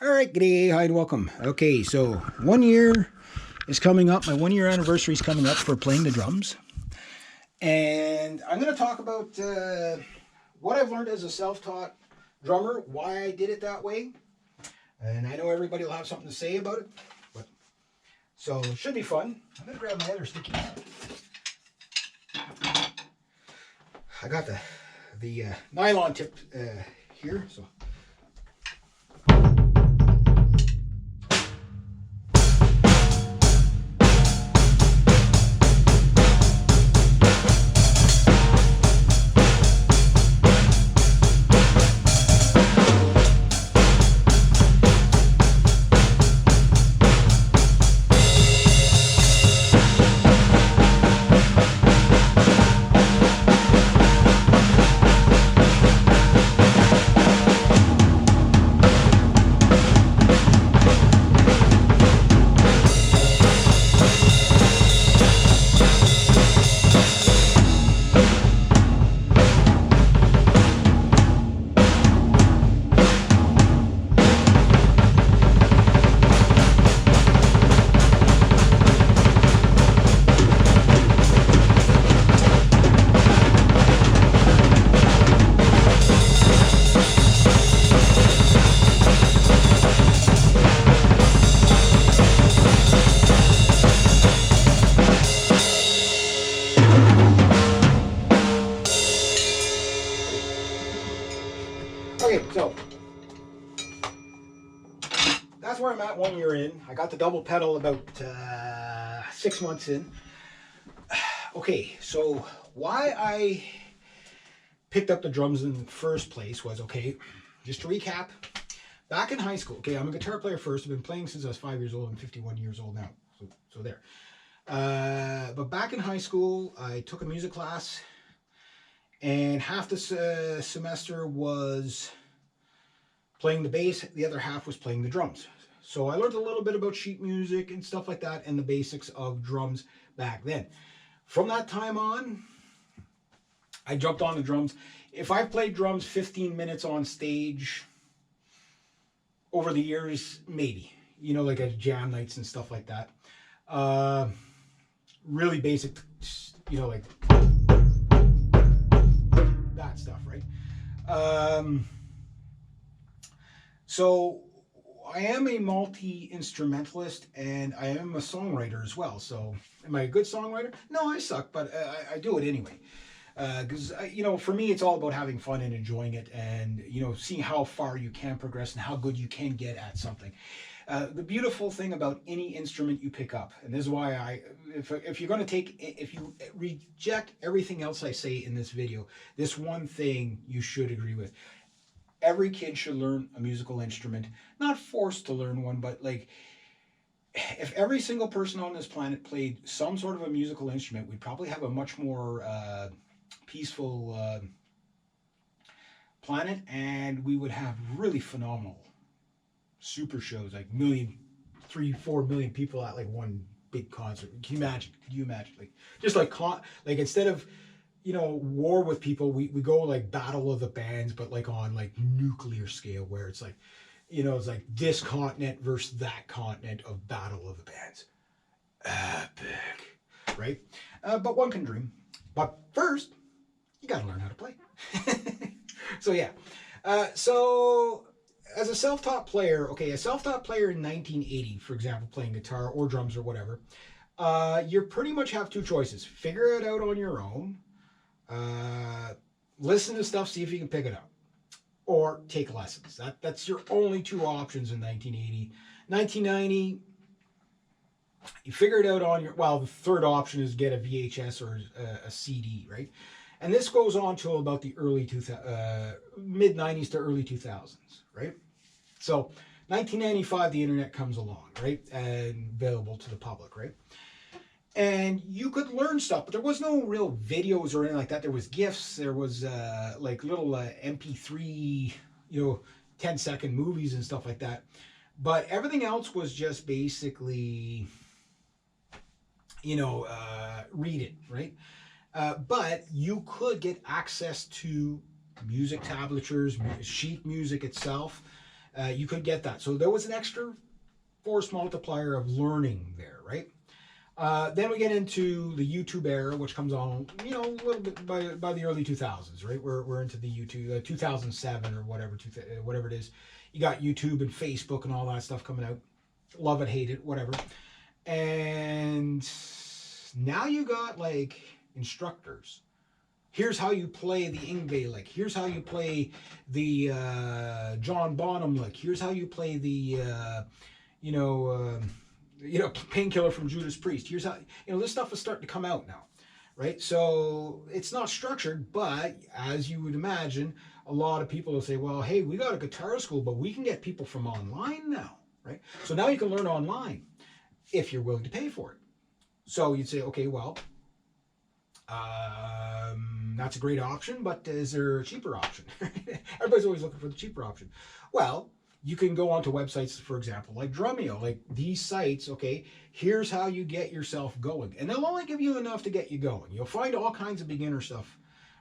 All right, g'day, hi, and welcome. Okay, so 1 year is coming up. My 1 year anniversary is coming up for playing the drums. And I'm going to talk about what I've learned as a self taught drummer, why I did it that way. And I know everybody will have something to say about it. But, so it should be fun. I'm going to grab my other stickies. I got the nylon tip here, so. Okay, so that's where I'm at 1 year in. I got the double pedal about 6 months in. Okay, so why I picked up the drums in the first place was, okay, just to recap, back in high school, okay, I'm a guitar player first. I've been playing since I was 5 years old. I'm 51 years old now, so there. But back in high school, I took a music class, and half the semester was playing the bass, the other half was playing the drums. So I learned a little bit about sheet music and stuff like that and the basics of drums back then. From that time on, I jumped on the drums. If I've played drums 15 minutes on stage over the years, maybe, like at jam nights and stuff like that. Really basic, like that stuff, right? So I am a multi-instrumentalist and I am a songwriter as well. So am I a good songwriter? No, I suck, but I do it anyway. Because, for me, it's all about having fun and enjoying it and, seeing how far you can progress and how good you can get at something. The beautiful thing about any instrument you pick up, and this is why if you're going to if you reject everything else I say in this video, this one thing you should agree with. Every kid should learn a musical instrument. Not forced to learn one, but like, if every single person on this planet played some sort of a musical instrument, we'd probably have a much more peaceful planet, and we would have really phenomenal super shows, like 3-4 million people at like one big concert. Can you imagine? Could you imagine? Like, just like instead of war with people, we go like battle of the bands, but like on like nuclear scale, where it's like, it's like this continent versus that continent of battle of the bands. Epic, right? But one can dream. But first, you got to learn how to play. So yeah. So as a self-taught player, okay, a self-taught player in 1980, for example, playing guitar or drums or whatever, you pretty much have two choices. Figure it out on your own. Listen to stuff, see if you can pick it up, or take lessons. That's your only two options in 1980. 1990, you figure it out on your, well, the third option is get a VHS or a CD, right? And this goes on till about the mid 90s to early 2000s, right? So 1995, the internet comes along, right? And available to the public, right? And you could learn stuff, but there was no real videos or anything like that. There was GIFs, there was like little MP3, 10-second movies and stuff like that. But everything else was just basically, read it, right? But you could get access to music tablatures, sheet music itself, you could get that. So there was an extra force multiplier of learning there, right? Then we get into the YouTube era, which comes on, you know, a little bit by the early 2000s, right? We're into the YouTube, 2007 or whatever, whatever it is. You got YouTube and Facebook and all that stuff coming out. Love it, hate it, whatever. And now you got like instructors. Here's how you play the Ingve lick. Here's how you play the John Bonham lick. Here's how you play the, Painkiller from Judas Priest. Here's how, this stuff is starting to come out now, right? So it's not structured, but as you would imagine, a lot of people will say, well, hey, we got a guitar school, but we can get people from online now, right? So now you can learn online if you're willing to pay for it. So you'd say, okay, well, that's a great option, but is there a cheaper option? Everybody's always looking for the cheaper option. Well, you can go onto websites, for example, like Drumeo, like these sites, okay, here's how you get yourself going. And they'll only give you enough to get you going. You'll find all kinds of beginner stuff,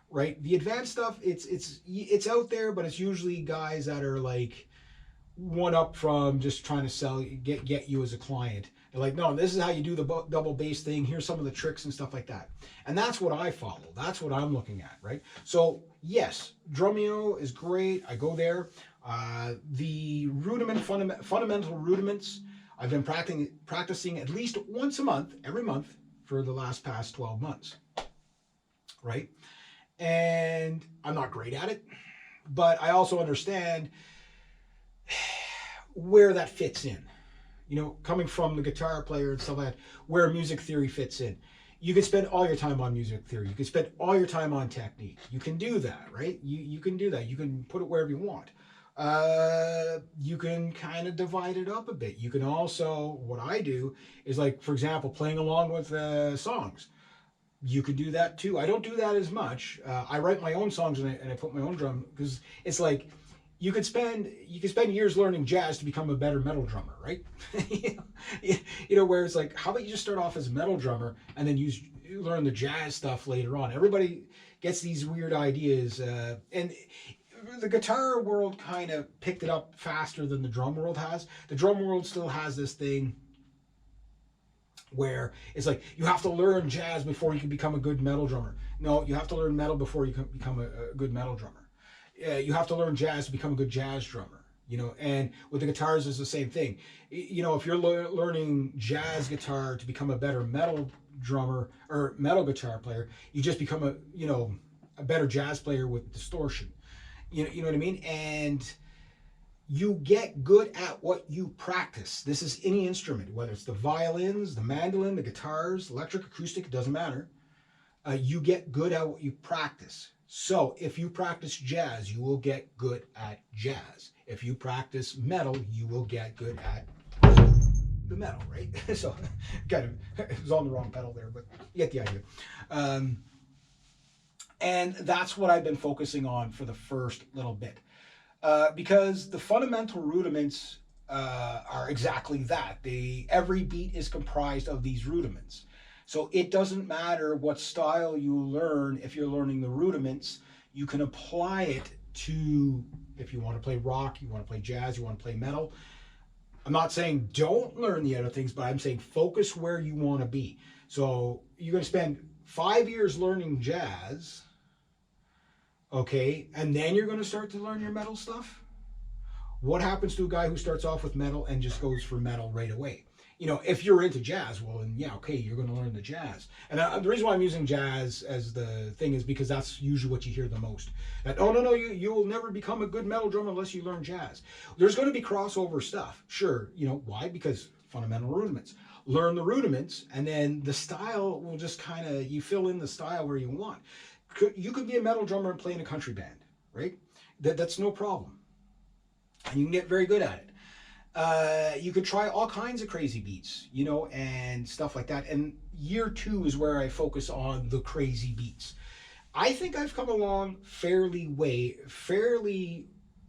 right? The advanced stuff, it's out there, but it's usually guys that are like one up from just trying to get you as a client. They're like, no, this is how you do the double bass thing. Here's some of the tricks and stuff like that. And that's what I follow. That's what I'm looking at, right? So yes, Drumeo is great. I go there. The fundamental rudiments, I've been practicing at least once a month, every month, for the past 12 months, right? And I'm not great at it, but I also understand where that fits in. Coming from the guitar player and stuff like that, where music theory fits in. You can spend all your time on music theory. You can spend all your time on technique. You can do that, right? You can do that. You can put it wherever you want. You can kind of divide it up a bit. You can also, what I do is, like, for example, playing along with songs. You could do that too. I don't do that as much. I write my own songs and I put my own drum, because it's like, you could spend years learning jazz to become a better metal drummer, right? Where it's like, how about you just start off as a metal drummer and then you learn the jazz stuff later on? Everybody gets these weird ideas, and the guitar world kind of picked it up faster than the drum world has. The drum world still has this thing where it's like, you have to learn jazz before you can become a good metal drummer. No, you have to learn metal before you can become a good metal drummer. You have to learn jazz to become a good jazz drummer, and with the guitars is the same thing. If you're learning jazz guitar to become a better metal drummer or metal guitar player, you just become a better jazz player with distortion. You know what I mean? And you get good at what you practice. This is any instrument, whether it's the violins, the mandolin, the guitars, electric, acoustic, it doesn't matter. You get good at what you practice. So if you practice jazz, you will get good at jazz. If you practice metal, you will get good at the metal, right? So kind of, it was on the wrong pedal there, but you get the idea. And that's what I've been focusing on for the first little bit. Because the fundamental rudiments are exactly that. Every beat is comprised of these rudiments. So it doesn't matter what style you learn. If you're learning the rudiments, you can apply it to, if you want to play rock, you want to play jazz, you want to play metal. I'm not saying don't learn the other things, but I'm saying focus where you want to be. So you're going to spend 5 years learning jazz, okay, and then you're going to start to learn your metal stuff. What happens to a guy who starts off with metal and just goes for metal right away? If you're into jazz, well, then yeah, okay, you're going to learn the jazz. And the reason why I'm using jazz as the thing is because that's usually what you hear the most. That, oh, no, you will never become a good metal drummer unless you learn jazz. There's going to be crossover stuff. Sure, why? Because fundamental rudiments. Learn the rudiments, and then the style will just kind of, you fill in the style where you want. You could be a metal drummer and play in a country band, right? That's no problem. And you can get very good at it. You could try all kinds of crazy beats, and stuff like that. And year 2 is where I focus on the crazy beats. I think I've come along fairly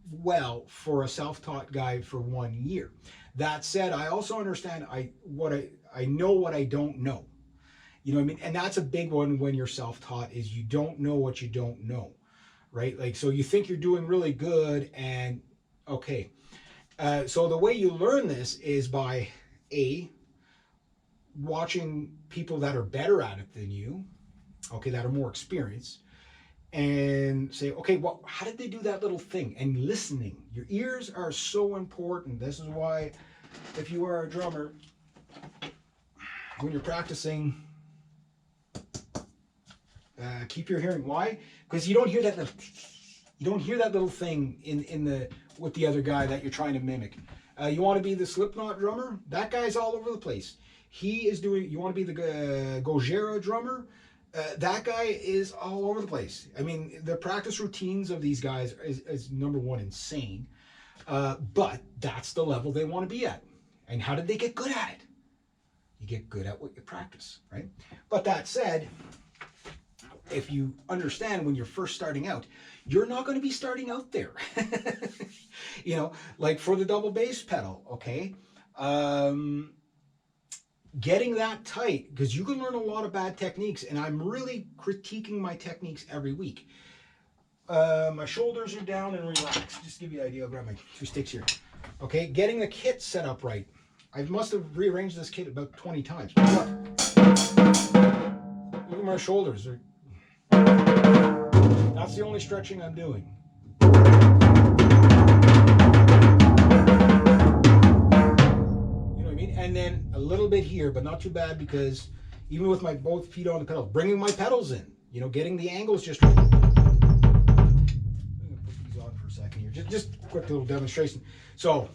well for a self-taught guy for 1 year. That said, I also understand I know what I don't know. You know what I mean? And that's a big one when you're self-taught, is you don't know what you don't know, right? Like, so you think you're doing really good, and okay. So the way you learn this is by watching people that are better at it than you, okay, that are more experienced, and say, okay, well, how did they do that little thing? And listening. Your ears are so important. This is why, if you are a drummer, when you're practicing, keep your hearing. Why? Because you don't hear that little thing in the with the other guy that you're trying to mimic. You want to be the Slipknot drummer? That guy's all over the place. He is doing. You want to be the Gojira drummer? That guy is all over the place. I mean, the practice routines of these guys is number one, insane. But that's the level they want to be at. And how did they get good at it? You get good at what you practice, right? But that said, if you understand when you're first starting out, you're not going to be starting out there. You know, like for the double bass pedal, okay? Getting that tight, because you can learn a lot of bad techniques, and I'm really critiquing my techniques every week. My shoulders are down and relaxed. Just to give you an idea, I'll grab my 2 sticks here. Okay, getting the kit set up right. I must have rearranged this kit about 20 times. Look at my shoulders. That's the only stretching I'm doing. And then a little bit here, but not too bad, because even with my both feet on the pedals, bringing my pedals in, you know, getting the angles just right. I'm gonna put these on for a second here. Just quick little demonstration. So